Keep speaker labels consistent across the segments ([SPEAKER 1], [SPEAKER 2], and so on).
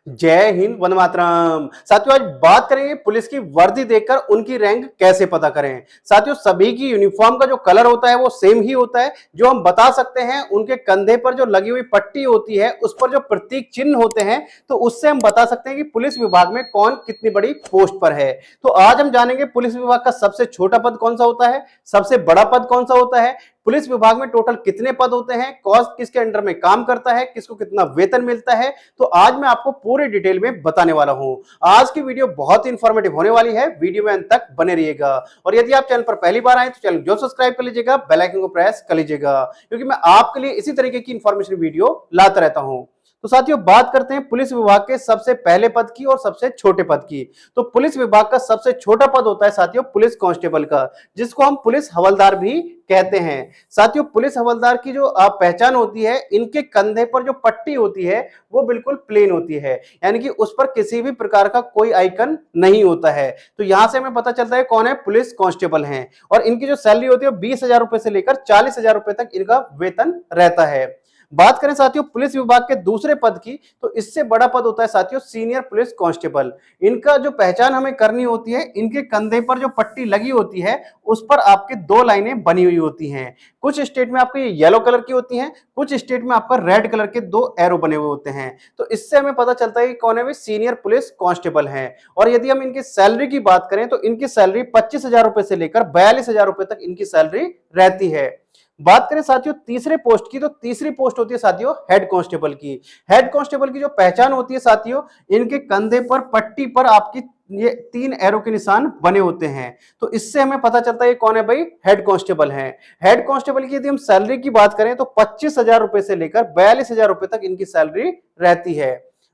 [SPEAKER 1] जय हिंद, वंदे मातरम। साथियों, आज बात करेंगे पुलिस की वर्दी देखकर उनकी रैंक कैसे पता करें। साथियों, सभी की यूनिफॉर्म का जो कलर होता है वो सेम ही होता है। जो हम बता सकते हैं उनके कंधे पर जो लगी हुई पट्टी होती है उस पर जो प्रतीक चिन्ह होते हैं, तो उससे हम बता सकते हैं कि पुलिस विभाग में कौन कितनी बड़ी पोस्ट पर है। तो आज हम जानेंगे पुलिस विभाग का सबसे छोटा पद कौन सा होता है, सबसे बड़ा पद कौन सा होता है, पुलिस विभाग में टोटल कितने पद होते हैं, कौन किसके अंडर में काम करता है, किसको कितना वेतन मिलता है। तो आज मैं आपको पूरे डिटेल में बताने वाला हूं। आज की वीडियो बहुत इंफॉर्मेटिव होने वाली है, वीडियो में अंत तक बने रहिएगा। और यदि आप चैनल पर पहली बार आए तो चैनल जो सब्सक्राइब कर लीजिएगा, बेल आइकन को प्रेस कर लीजिएगा, क्योंकि मैं आपके लिए इसी तरीके की इंफॉर्मेशन वीडियो लाता रहता हूं। तो साथियों, बात करते हैं पुलिस विभाग के सबसे पहले पद की और सबसे छोटे पद की। तो पुलिस विभाग का सबसे छोटा पद होता है साथियों पुलिस कांस्टेबल का, जिसको हम पुलिस हवलदार भी कहते हैं। साथियों, पुलिस हवलदार की जो पहचान होती है, इनके कंधे पर जो पट्टी होती है वो बिल्कुल प्लेन होती है, यानी कि उस पर किसी भी प्रकार का कोई आइकन नहीं होता है। तो यहां से हमें पता चलता है कौन है, पुलिस कांस्टेबल हैं। और इनकी जो सैलरी होती है 20,000 रुपए से लेकर 40,000 रुपए तक इनका वेतन रहता है। बात करें साथियों पुलिस विभाग के दूसरे पद की, तो इससे बड़ा पद होता है साथियों सीनियर पुलिस कांस्टेबल। इनका जो पहचान हमें करनी होती है, इनके कंधे पर जो पट्टी लगी होती है उस पर आपके दो लाइनें बनी हुई होती हैं। कुछ स्टेट में आपको ये येलो कलर की होती हैं, कुछ स्टेट में आपका रेड कलर के दो एरो बने हुए होते हैं। तो इससे हमें पता चलता है कि कौन है वे सीनियर पुलिस कांस्टेबल हैं। और यदि हम इनकी सैलरी की बात करें तो इनकी सैलरी 25,000 रुपए से लेकर 42,000 रुपए तक इनकी सैलरी रहती है। बात करें साथियों तीसरे पोस्ट की, तो तीसरी पोस्ट होती है साथियों हेड कांस्टेबल की। हेड कांस्टेबल की जो पहचान होती है साथियों, इनके कंधे पर पट्टी पर आपकी ये 3 एरो के निशान बने होते हैं। तो इससे हमें पता चलता है कौन है भाई, हेड कांस्टेबल है। हेड कांस्टेबल की यदि हम सैलरी की बात करें तो 25,000 रुपए से लेकर 42,000 रुपए तक इनकी सैलरी रहती है।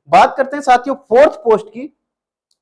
[SPEAKER 1] बात करते हैं साथियों फोर्थ पोस्ट की,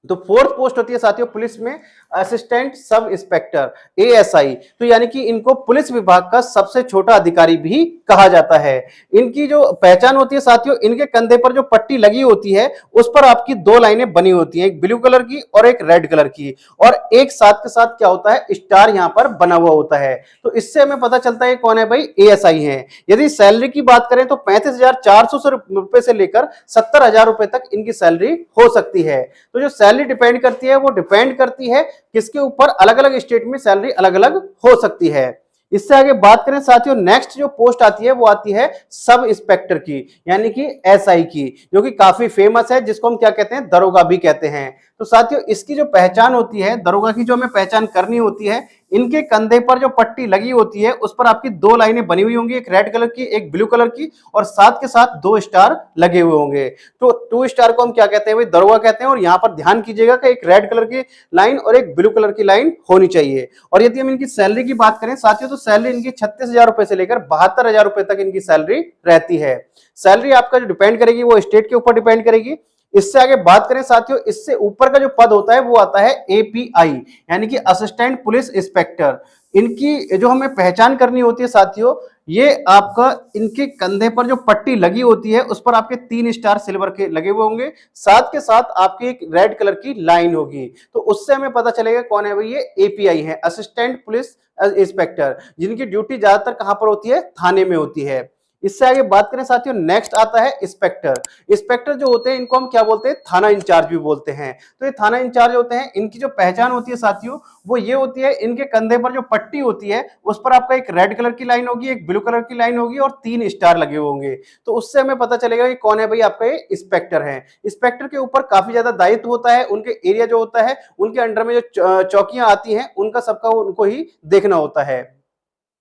[SPEAKER 1] तो फोर्थ पोस्ट होती है साथियों पुलिस में असिस्टेंट सब इंस्पेक्टर, एएसआई। तो यानी कि इनको पुलिस विभाग का सबसे छोटा अधिकारी भी कहा जाता है। इनकी जो पहचान होती है साथियों, इनके कंधे पर जो पट्टी लगी होती है उस पर आपकी दो लाइनें बनी होती हैं, एक ब्लू कलर की और एक रेड कलर की, और एक साथ के साथ क्या होता है, स्टार यहां पर बना हुआ होता है। तो इससे हमें पता चलता है कौन है भाई, एएसआई है। यदि सैलरी की बात करें तो 35,400 रुपए से लेकर 70,000 रुपए तक इनकी सैलरी हो सकती है। तो जो सैलरी डिपेंड करती है वो डिपेंड करती है किसके ऊपर, अलग अलग स्टेट में सैलरी अलग अलग हो सकती है। इससे आगे बात करें साथियों, नेक्स्ट जो पोस्ट आती है वो आती है सब इंस्पेक्टर की, यानी कि एसआई की, जो कि काफी फेमस है, जिसको हम क्या कहते हैं, दरोगा भी कहते हैं। तो साथियों इसकी जो पहचान होती है, दरोगा की जो हमें पहचान करनी होती है, इनके कंधे पर जो पट्टी लगी होती है उस पर आपकी दो लाइनें बनी हुई होंगी, एक रेड कलर की एक ब्लू कलर की, और साथ के साथ 2 स्टार लगे हुए होंगे। तो 2 स्टार को हम क्या कहते हैं भाई, दरोगा कहते हैं। और यहाँ पर ध्यान कीजिएगा कि एक रेड कलर की लाइन और एक ब्लू कलर की लाइन होनी चाहिए। और यदि हम इनकी सैलरी की बात करें साथियों, तो सैलरी इनकी 36,000 रुपए से लेकर 72,000 रुपए तक इनकी सैलरी रहती है। सैलरी आपका जो डिपेंड करेगी वो स्टेट के ऊपर डिपेंड करेगी। इससे आगे बात करें साथियों, इससे ऊपर का जो पद होता है वो आता है एपीआई, यानी कि असिस्टेंट पुलिस इंस्पेक्टर। इनकी जो हमें पहचान करनी होती है साथियों, ये आपका इनके कंधे पर जो पट्टी लगी होती है उस पर आपके 3 स्टार सिल्वर के लगे हुए होंगे, साथ के साथ आपकी एक रेड कलर की लाइन होगी। तो उससे हमें पता चलेगा कौन है भाई, ये एपीआई है, असिस्टेंट पुलिस इंस्पेक्टर, जिनकी ड्यूटी ज्यादातर कहां पर होती है, थाने में होती है। इससे आगे बात करें साथियों, नेक्स्ट आता है इंस्पेक्टर। इंस्पेक्टर जो होते हैं इनको हम क्या बोलते हैं, थाना इंचार्ज भी बोलते हैं। तो ये थाना इंचार्ज होते हैं, इनकी जो पहचान होती है साथियों वो ये होती है, इनके कंधे पर जो पट्टी होती है उस पर आपका एक रेड कलर की लाइन होगी, एक ब्लू कलर की लाइन होगी और 3 स्टार लगे होंगे। तो उससे हमें पता चलेगा कि कौन है भाई, आपका ये इंस्पेक्टर है। इंस्पेक्टर के ऊपर काफी ज्यादा दायित्व होता है, उनके एरिया जो होता है, उनके अंडर में जो चौकियां आती हैं उनका सबका उनको ही देखना होता है।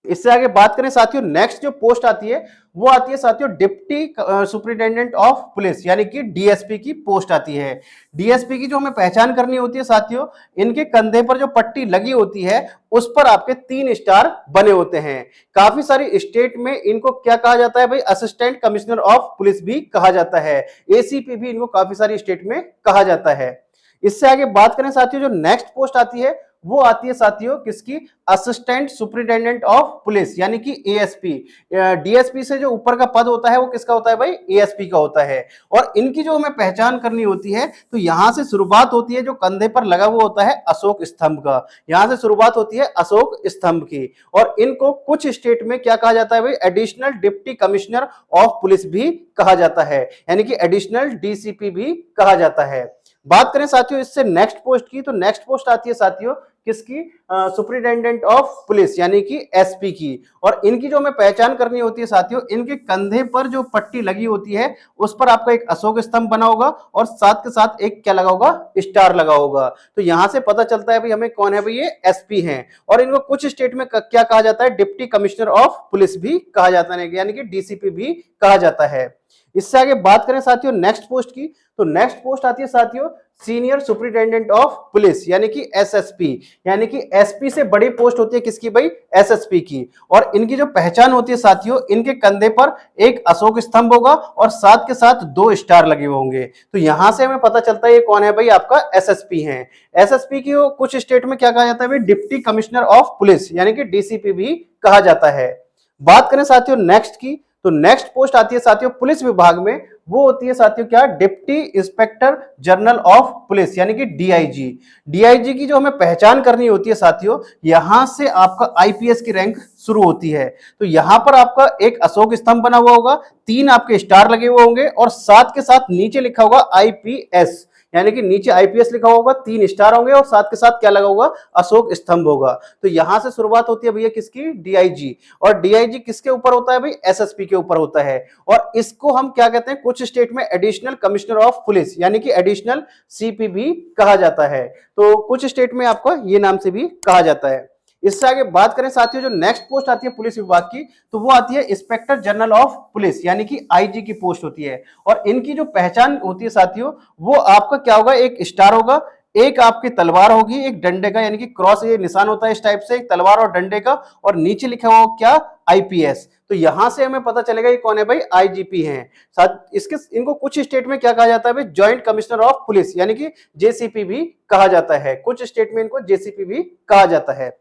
[SPEAKER 1] इससे आगे बात करें साथियों, नेक्स्ट जो पोस्ट आती है वो आती है साथियों डिप्टी सुपरिटेंडेंट ऑफ पुलिस, यानी कि डीएसपी की पोस्ट आती है। डीएसपी की जो हमें पहचान करनी होती है साथियों, इनके कंधे पर जो पट्टी लगी होती है उस पर आपके 3 स्टार बने होते हैं। काफी सारी स्टेट में इनको क्या कहा जाता है भाई, असिस्टेंट कमिश्नर ऑफ पुलिस भी कहा जाता है, एसीपी भी इनको काफी सारी स्टेट में कहा जाता है। इससे आगे बात करें साथियों, जो नेक्स्ट पोस्ट आती है वो आती है साथियों किसकी, असिस्टेंट सुपरिटेंडेंट ऑफ पुलिस यानी कि एएसपी। डीएसपी से जो ऊपर का पद होता है वो किसका होता है भाई, एएसपी का होता है। और इनकी जो हमें पहचान करनी होती है तो यहां से शुरुआत होती है, जो कंधे पर लगा हुआ होता है अशोक स्तंभ का, यहां से शुरुआत होती है अशोक स्तंभ की। और इनको कुछ स्टेट में क्या कहा जाता है भाई, additional deputy commissioner of police भी कहा जाता है, यानी कि एडिशनल डीसीपी भी कहा जाता है। बात करें साथियों इससे नेक्स्ट पोस्ट की, तो नेक्स्ट पोस्ट आती है साथियों किसकी, सुपरिटेंडेंट ऑफ पुलिस यानी कि एसपी की। और इनकी जो हमें पहचान करनी होती है साथियों, इनके कंधे पर जो पट्टी लगी होती है उस पर आपका एक अशोक स्तंभ बना होगा और साथ के साथ एक क्या लगा होगा, स्टार लगा होगा। तो यहां से पता चलता है भाई हमें कौन है भाई, ये एसपी हैं। और इनको कुछ स्टेट में क्या कहा जाता है, डिप्टी कमिश्नर ऑफ पुलिस भी कहा जाता है, यानी कि डीसीपी भी कहा जाता है। इससे आगे बात करें साथियों नेक्स्ट पोस्ट की, तो नेक्स्ट पोस्ट आती है साथियों सीनियर सुपरिटेंडेंट ऑफ पुलिस यानी कि एसएसपी, यानी कि एसपी से बड़ी पोस्ट होती है किसकी भाई, एसएसपी की। और इनकी जो पहचान होती है साथियों, इनके कंधे पर एक अशोक स्तंभ होगा और साथ के साथ 2 स्टार लगे होंगे। तो यहां से हमें पता चलता है ये कौन है भाई, आपका एसएसपी है। एसएसपी की कुछ स्टेट में क्या कहा जाता है भाई, डिप्टी कमिश्नर ऑफ पुलिस यानी कि डीसीपी भी कहा जाता है। बात करें साथियों नेक्स्ट की, तो नेक्स्ट पोस्ट आती है साथियों पुलिस विभाग में, वो होती है साथियों क्या, deputy inspector general of police यानी कि डीआईजी। डीआईजी की जो हमें पहचान करनी होती है साथियों, यहां से आपका आईपीएस की रैंक शुरू होती है। तो यहां पर आपका एक अशोक स्तंभ बना हुआ होगा, 3 आपके स्टार लगे हुए होंगे और साथ के साथ नीचे लिखा होगा आईपीएस, यानी कि नीचे आईपीएस लिखा होगा, 3 स्टार होंगे और साथ के साथ क्या लगा होगा, अशोक स्तंभ होगा। तो यहां से शुरुआत होती है भैया किसकी, डीआईजी। और डीआईजी किसके ऊपर होता है भाई, एसएसपी के ऊपर होता है। और इसको हम क्या कहते हैं, कुछ स्टेट में एडिशनल कमिश्नर ऑफ पुलिस यानी कि एडिशनल सीपी भी कहा जाता है। तो कुछ स्टेट में आपको ये नाम से भी कहा जाता है। इससे आगे बात करें साथियों, जो नेक्स्ट पोस्ट आती है पुलिस विभाग की, तो वो आती है इंस्पेक्टर जनरल ऑफ पुलिस यानी कि आईजी की पोस्ट होती है। और इनकी जो पहचान होती है साथियों, वो आपका क्या होगा, एक स्टार होगा, एक आपकी तलवार होगी, एक डंडे का यानी कि क्रॉस ये निशान होता है इस टाइप से, एक तलवार और डंडे का, और नीचे लिखा हुआ क्या, आईपीएस। तो यहां से हमें पता चलेगा ये कौन है भाई, आईजीपी हैं। साथ इसके इनको कुछ स्टेट में क्या कहा जाता है भाई, जॉइंट कमिश्नर ऑफ पुलिस यानी कि जेसीपी भी कहा जाता है। कुछ स्टेट में इनको जेसीपी भी कहा जाता है।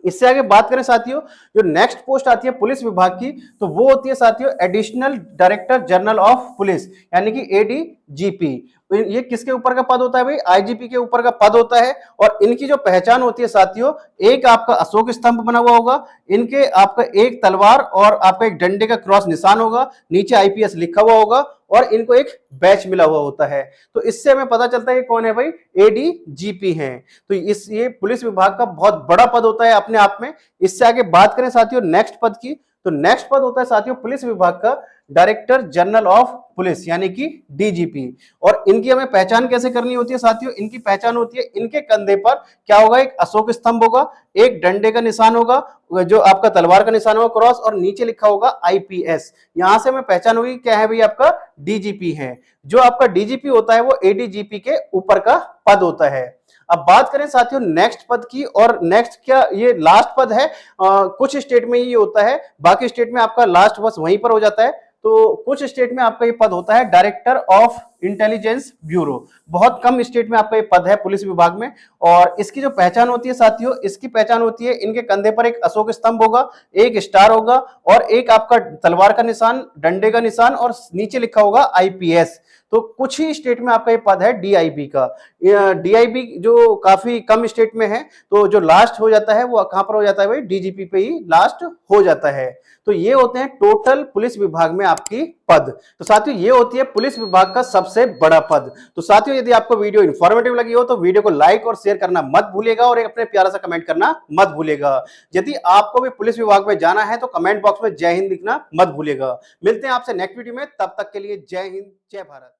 [SPEAKER 1] इससे आगे बात करें साथियों, जो नेक्स्ट पोस्ट आती है पुलिस विभाग की, तो वो होती है साथियों additional director general of police यानी कि एडीजीपी। ये किसके ऊपर का पद होता है भाई, आईजीपी के ऊपर का पद होता है। और इनकी जो पहचान होती है साथियों, एक आपका अशोक स्तंभ बना हुआ होगा, इनके आपका एक तलवार और आपका एक डंडे का क्रॉस निशान होगा, नीचे आईपीएस लिखा हुआ होगा और इनको एक बैच मिला हुआ होता है। तो इससे हमें पता चलता है कि कौन है भाई, एडीजीपी हैं। तो ये पुलिस विभाग का बहुत बड़ा पद होता है अपने आप में। इससे आगे बात करें साथियों नेक्स्ट पद की, तो नेक्स्ट पद होता है साथियों पुलिस विभाग का डायरेक्टर जनरल ऑफ पुलिस यानी कि डीजीपी। और इनकी हमें पहचान कैसे करनी होती है साथियों, इनकी पहचान होती है, इनके कंधे पर क्या होगा, एक अशोक स्तंभ होगा, एक डंडे का निशान होगा, जो आपका तलवार का निशान होगा क्रॉस, और नीचे लिखा होगा आईपीएस। यहां से हमें पहचान होगी क्या है भाई, आपका डीजीपी है। जो आपका डीजीपी होता है वो एडीजीपी के ऊपर का पद होता है। अब बात करें साथियों नेक्स्ट पद की, और नेक्स्ट क्या ये लास्ट पद है, कुछ स्टेट में ये होता है, बाकी स्टेट में आपका लास्ट बस वहीं पर हो जाता है। तो कुछ स्टेट में आपका ये पद होता है डायरेक्टर ऑफ इंटेलिजेंस ब्यूरो, बहुत कम स्टेट में आपका ये पद है पुलिस विभाग में। और इसकी जो पहचान होती है साथियों, इसकी पहचान होती है, इनके कंधे पर एक अशोक स्तंभ होगा, एक स्टार होगा और एक आपका तलवार का निशान, डंडे का निशान और नीचे लिखा होगा आईपीएस। तो कुछ ही स्टेट में आपका ये पद है डीआईबी का। डीआईबी जो काफी कम स्टेट में है, तो जो लास्ट हो जाता है वो कहां पर हो जाता है भाई, डीजीपी पे ही लास्ट हो जाता है। तो ये होते हैं टोटल पुलिस विभाग में आपकी पद। तो साथियों ये होती है पुलिस विभाग का सबसे बड़ा पद। तो साथियों यदि आपको वीडियो इंफॉर्मेटिव लगी हो तो वीडियो को लाइक और शेयर करना मत भूलिएगा और एक अपने प्यारा सा कमेंट करना मत भूलिएगा। यदि आपको भी पुलिस विभाग में जाना है तो कमेंट बॉक्स में जय हिंद लिखना मत भूलिएगा। मिलते हैं आपसे नेक्स्ट वीडियो में, तब तक के लिए जय हिंद जय भारत।